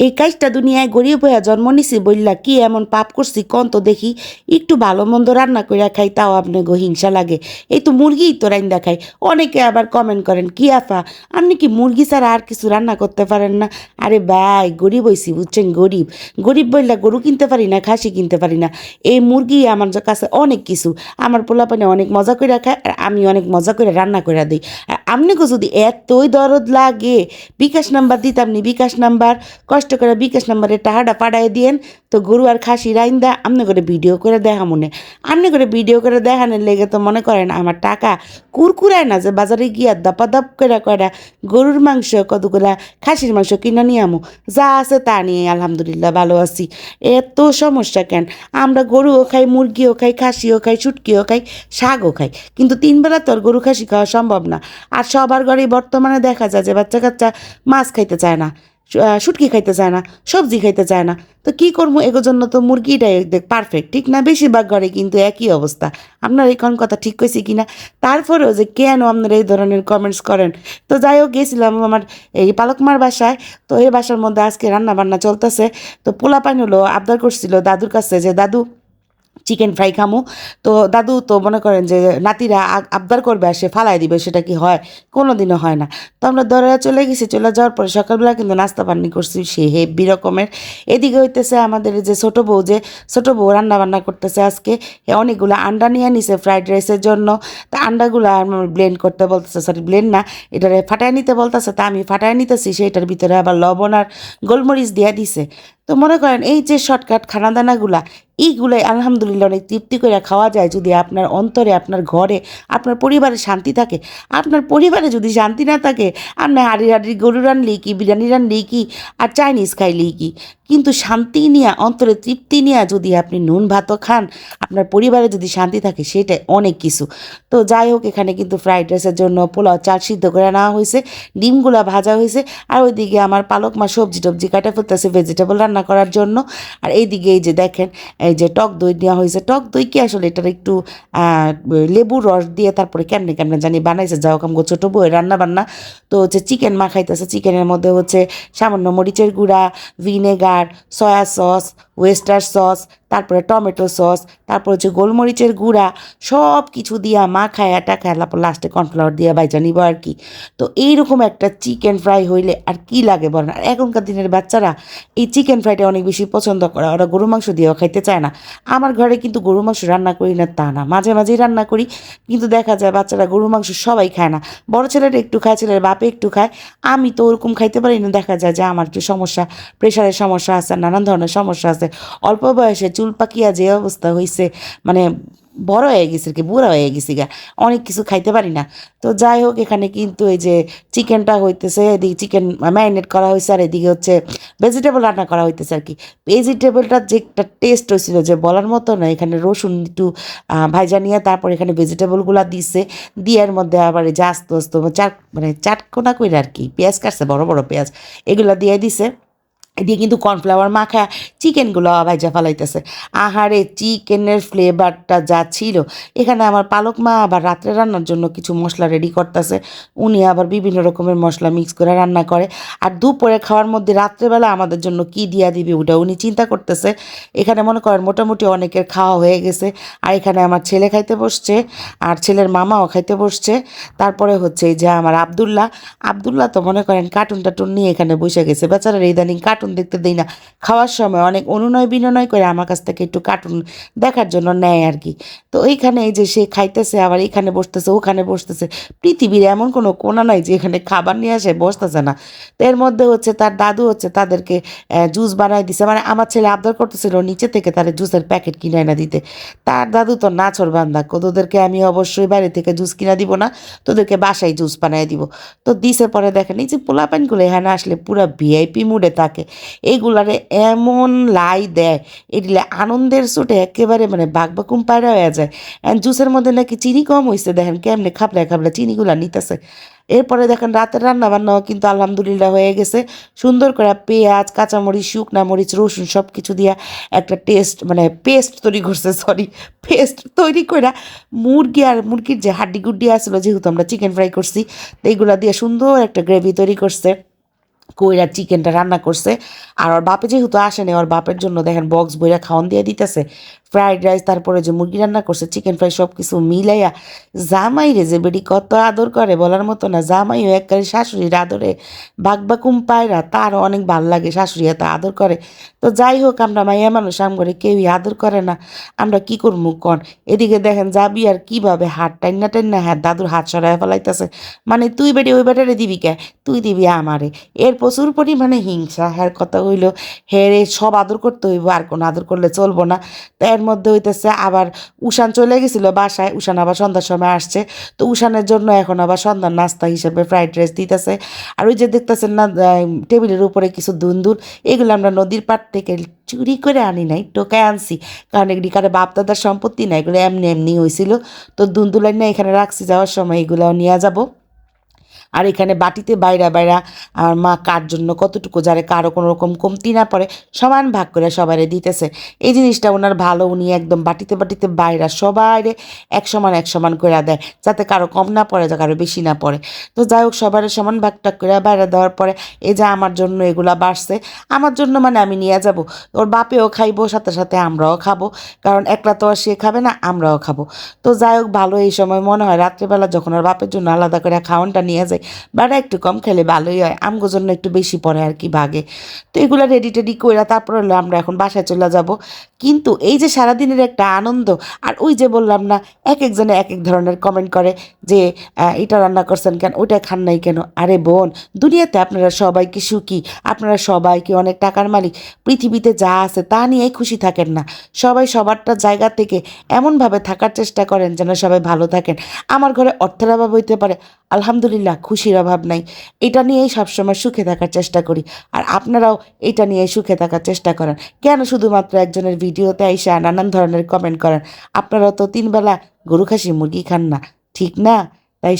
এই কাজটা দুনিয়ায় গরিব হইয়া জন্ম নিছি বললা কি এমন পাপ করছি কন তো দেখি। একটু ভালো মন্দ রান্না কইরা খাই তাও আপনি গো হিংসা লাগে। এই তো মুরগিই তো রান্না খাই। অনেকে আবার কমেন্ট করেন কি আফা আপনি কি মুরগি ছাড়া আর কিছু রান্না করতে পারেন না? আরে ভাই গরিব হইছি বুঝছেন, গরিব গরিব বললা গরু কিনতে পারি না, খাসি কিনতে পারি না। এই মুরগি আমার কাছে অনেক কিছু। আমার পোলাপানে অনেক মজা করে খায় আর আমি অনেক মজা করে রান্না করে দিই। আর আপনাকে যদি এতই দরদ লাগে বিকাশ নাম্বার দিতাম নি, বিকাশ নাম্বার কষ্ট করে বিকাশ নাম্বারে টাকাটা পাঠাই দিয়েন। তো গরু আর খাসি রাইন্দা আপনি করে ভিডিও করে দেখা মনে, আপনি করে ভিডিও করে দেখানোর লেগে তো মনে করেন আমার টাকা কুরকুরায় না যে বাজারে গিয়া দাপা দাপ করে কয়টা গরুর মাংস কতগুলা খাসির মাংস কিনে নিয়ে আমু। যা আছে তা নিয়ে আলহামদুলিল্লাহ ভালো আছি। এত সমস্যা কেন? আমরা গরুও খাই, মুরগিও খাই, খাসিও খাই, শুটকিও খাই, শাকও খাই, কিন্তু তিন বেলা তো আর গরু খাসি খাওয়া সম্ভব না। আর সবার ঘরেই বর্তমানে দেখা যায় যে বাচ্চা কাচ্চা মাছ খাইতে চায় না, শুটকি খাইতে চায় না, সবজি খাইতে চায় না। তো কী করবো, এগোর জন্য তো মুরগিটাই পারফেক্ট, ঠিক না? বেশিরভাগ ঘরে কিন্তু একই অবস্থা। আপনার এই কোন কথা ঠিক কইছি কি না? তারপরেও যে কেন আপনারা এই ধরনের কমেন্টস করেন। তো যাই হোক, গেছিলাম আমার এই পালকমার বাসায়। তো এই বাসার মধ্যে আজকে রান্না বান্না চলতেছে। তো পোলাপাইন হলো আবদার করছিল দাদুর কাছে যে দাদু চিকেন ফ্রাই খামো। তো দাদু তো মনে করেন যে নাতিরা আবদার করবে আর সে ফালাই দিবে, সেটা কি হয়? কোনো দিনও হয় না। তো আমরা দৌড়ে চলে গেছি, চলে যাওয়ার পরে সকালবেলা কিন্তু নাস্তা পানি করছি সে হেভি রকমের। এদিকে হইতেছে আমাদের যে ছোটো বউ রান্না বান্না করতেছে আজকে। অনেকগুলো আন্ডা নিয়ে নিছে ফ্রাইড রাইসের জন্য। তা আন্ডাগুলো আমার ব্লেন্ড করতে বলতেছে, সরি ব্লেন্ড না, এটারে ফাটায় নিতে বলতেছে। তা আমি ফাটায় নিতেছি, সেটার ভিতরে আবার লবণ আর গোলমরিচ দিয়ে দিছে। তো মনে করেন এই যে শর্টকাট খানাদানাগুলা, এইগুলোই আলহামদুলিল্লাহ অনেক তৃপ্তি করে খাওয়া যায় যদি আপনার অন্তরে, আপনার ঘরে, আপনার পরিবারে শান্তি থাকে। আপনার পরিবারে যদি শান্তি না থাকে, আপনি হাড়ি হাড়ি গরু রানলেই কি, বিরিয়ানি রানলেই কি, আর চাইনিজ খাইলেই কি, কিন্তু শান্তি নিয়ে, অন্তরে তৃপ্তি নিয়ে যদি আপনি নুন ভাতও খান, আপনার পরিবারে যদি শান্তি থাকে, সেটাই অনেক কিছু। তো যাই হোক, এখানে কিন্তু ফ্রাইড রাইসের জন্য পোলাও চাল সিদ্ধ করে নেওয়া হয়েছে, ডিমগুলা ভাজা হয়েছে, আর ওইদিকে আমার পালক মা সবজি টবজি কাটা ফেলতেছে ভেজিটেবল রান্না করার জন্য। আর এইদিকে এই যে দেখেন, এই যে টক দই নেওয়া হয়েছে। টক দই কি আসলে এটার একটু লেবুর রস দিয়ে তারপরে কেমনে কেমনে জানি বানাইছে, যাও কাম ছোটো বউয়ের রান্না বান্না। তো হচ্ছে চিকেন মাখাইতেছে, চিকেনের মধ্যে হচ্ছে সামান্য মরিচের গুঁড়া, vinegar, soya sauce, oyster sauce, তারপরে টমেটো সস, তারপর হচ্ছে গোলমরিচের গুঁড়া, সব কিছু দিয়া মাখায় টাকায় লাস্টে কর্নফ্লাওয়ার দিয়ে বাইজা নিব আর কি। তো এইরকম একটা চিকেন ফ্রাই হইলে আর কি লাগে বলেন? আর এখনকার দিনের বাচ্চারা এই চিকেন ফ্রাইটা অনেক বেশি পছন্দ করে, ওরা গরু মাংস দিয়েও খাইতে চায় না। আমার ঘরে কিন্তু গরু মাংস রান্না করি না তা না, মাঝে মাঝেই রান্না করি, কিন্তু দেখা যায় বাচ্চারা গরু মাংস সবাই খায় না। বড় ছেলেটা একটু খায়, ছেলের বাপে একটু খায়, আমি তো ওরকম খাইতে পারি না। দেখা যায় যে আমার একটু সমস্যা, প্রেশারের সমস্যা আছে, নানান ধরনের সমস্যা আছে। অল্প বয়সে চুল পাকিয়া যে অবস্থা হয়েছে, মানে বড় হয়ে গেছে কি, বুড়া হয়ে গেছি গা, অনেক কিছু খাইতে পারি না। তো যাই হোক, এখানে কিন্তু এই যে চিকেনটা হইতেছে, এদিকে চিকেন ম্যারিনেট করা হয়েছে, আর এদিকে হচ্ছে ভেজিটেবল রান্না করা হইতেছে আর কি। ভেজিটেবলটার যে একটা টেস্ট হয়েছিল যে বলার মতো না। এখানে রসুন একটু ভাইজা নিয়ে তারপর এখানে ভেজিটেবলগুলো দিছে, দিয়ার মধ্যে আবার এই যে আস্তে আস্তে মানে চাটকোনা কইরা আর কি, পেঁয়াজ কাটছে বড় বড় পেঁয়াজ, এগুলো দিয়ে দিছে। দিয়ে কিন্তু কর্নফ্লাওয়ার মাখা চিকেনগুলো ভাইজা ফালাইতেছে। আহারে চিকেনের ফ্লেভারটা যা ছিল! এখানে আমার পালক মা আবার রাত্রে রান্নার জন্য কিছু মশলা রেডি করতেছে। উনি আবার বিভিন্ন রকমের মশলা মিক্স করে রান্না করে। আর দুপুরে খাওয়ার মধ্যে রাত্রেবেলা আমাদের জন্য কি দিয়া দিবে ওটা উনি চিন্তা করতেছে। এখানে মনে করেন মোটামুটি অনেকের খাওয়া হয়ে গেছে। আর এখানে আমার ছেলে খাইতে বসছে, আর ছেলের মামাও খাইতে বসছে। তারপরে হচ্ছে এই যে আমার আবদুল্লাহ তো মনে করেন কার্টুন টাটুন নিয়ে এখানে বসে গেছে। বেচারার ইদানিং কার্টুন দেখতে দেই না, খাওয়ার সময় অনেক অনুনয় বিনয় করে আমার কাছ থেকে একটু কার্টুন দেখার জন্য নেয় আর কি। তো এইখানে এই যে সে খাইতেছে, আবার এখানে বসতেছে, ওখানে বসতেছে। পৃথিবীর এমন কোনো কোণা নাই যে এখানে খাবার নিয়ে আসে বসতেছে না। তো এর মধ্যে হচ্ছে তার দাদু হচ্ছে তাদেরকে জুস বানাই দিছে। মানে আমার ছেলে আবদার করতেছিল নিচে থেকে তার জুসের প্যাকেট কিনে এনে দিতে। তার দাদু তো নাছর বান্দা, তোদেরকে আমি অবশ্যই বাইরে থেকে জুস কিনা দিব না, তোদেরকে বাসায় জুস বানাই দিব। তো দিছে। পরে দেখেন এই যে পোলাপানগুলো এখানে আসলে পুরা ভিআইপি মুডে থাকে। এইগুলারে এমন লাই দেয়, এগুলো আনন্দের চোটে একেবারে মানে বাঘবাকুম পায়রা হয়ে যায়। জুসের মধ্যে নাকি চিনি কম হয়েছে, দেখেন কেমনে খাবলায় খাবলায় চিনিগুলা নিতেছে। এরপরে দেখেন রাতের রান্না বান্নাও কিন্তু আলহামদুলিল্লাহ হয়ে গেছে। সুন্দর করে পেঁয়াজ, কাঁচামরিচ, শুকনা মরিচ, রসুন সব কিছু দিয়া একটা পেস্ট তৈরি করছে, পেস্ট তৈরি করে মুরগি আর মুরগির যে হাড্ডি গুড্ডি আসলো, যেহেতু আমরা চিকেন ফ্রাই করছি, তো এইগুলা দিয়ে সুন্দর একটা গ্রেভি তৈরি করছে। কইরা চিকেনটা রান্না করছে। আর ওর বাপে যেহেতু আসেনি, ওর বাপের জন্য দেখেন বক্স বইরা খাওয়ান দিয়ে দিতেছে। ফ্রাইড রাইস, তারপরে যে মুরগি রান্না করছে, চিকেন ফ্রাই সব কিছু মিলাইয়া জামাই রে যে বেডি কত আদর করে বলার মতো না। জামাইও একবারে শাশুড়ির আদরে বাগবাকুম পায়রা, তারও অনেক ভাল লাগে শাশুড়ি এত আদর করে। তো যাই হোক, আমরা মাইয়া মানুষ, আম করে কেউই আদর করে না, আমরা কি করবো কন। এদিকে দেখেন যাবি আর কিভাবে হাত টাইনা টাইনা হ্যাঁ দাদুর হাত সরাই ফেলাইতেছে, মানে তুই বেডি ওই বেটারে দিবি কে, তুই দিবি আমারে। এর প্রচুর পরিমাণে হিংসা। হ্যার কথা হইলো হেরে সব আদর করতে হইব, আর কোনো আদর করলে চলবো না। তো এর মধ্যে হইতেছে আবার উষান চলে গেছিলো বাসায়, উষান আবার সন্ধ্যার সময় আসছে। তো উষানের জন্য এখন আবার সন্ধ্যার নাস্তা হিসেবে ফ্রাইড রাইস দিতেছে। আর ওই যে দেখতেছেন না টেবিলের উপরে কিছু দুন্দুল, এগুলো আমরা নদীর পাড় থেকে চুরি করে আনি নাই, টোকায় আনছি। কারণ এগুলি কারে বাপ দাদার সম্পত্তি না, এগুলো এমনি এমনি হয়েছিল। তো দুন্দুলাই না এখানে রাখছি, যাওয়ার সময় এগুলোও নিয়ে যাব। আর এখানে বাটিতে বাইরা বাইরা আমার মা কার জন্য কতটুকু, যারে কারো কোনো রকম কমতি না পড়ে সমান ভাগ করে সবারে দিতেছে। এই জিনিসটা ওনার ভালো, উনি একদম বাটিতে বাটিতে বাইরা সবাইরে এক সমান করে দেয়, যাতে কারো কম না পড়ে, যা কারো বেশি না পড়ে। তো যাই হোক, সবারে সমান ভাগ টাগ করে বাইরে দেওয়ার পরে এই যে আমার জন্য এগুলা বাড়ছে, আমার জন্য মানে আমি নিয়ে যাব, ওর বাপেও খাইবো, সাথে সাথে আমরাও খাবো, কারণ একলা তো আর সে খাবে না, আমরাও খাবো। তো যাই হোক, ভালো এই সময় মনে হয় রাত্রেবেলা যখন ওর বাপের জন্য আলাদা করে খাওয়ানটা নিয়ে যায়, বাড়া একটু কম খেলে ভালোই হয়, আমগো জন্য একটু বেশি পড়ে আর কি ভাগে। তো এগুলো রেডি টেডি কইরা তারপর হলো আমরা এখন বাসায় চলে যাব। কিন্তু এই যে সারাদিনের একটা আনন্দ, আর ওই যে বললাম না, এক একজনে এক এক ধরনের কমেন্ট করে যে এটা রান্না করছেন কেন, ওইটা খান নাই কেন। আরে বোন, দুনিয়াতে আপনারা সবাই কি সুখী, আপনারা সবাই কি অনেক টাকার মালিক, পৃথিবীতে যা আছে তা নিয়েই খুশি থাকেন না। সবাই সবারটা জায়গা থেকে এমনভাবে থাকার চেষ্টা করেন যেন সবাই ভালো থাকেন। আমার ঘরে অর্থের অভাব হইতে পারে, আলহামদুলিল্লাহ খুশির অভাব নাই, এটা নিয়েই সবসময় সুখে থাকার চেষ্টা করি। আর আপনারাও এটা নিয়ে সুখে থাকার চেষ্টা করেন। কেন শুধুমাত্র একজনের ভিডিওতে আইসা নানান ধরনের কমেন্ট করেন? আপনারাও তো 3 বেলা গরু খাসি মুরগি খান না, ঠিক না? তাই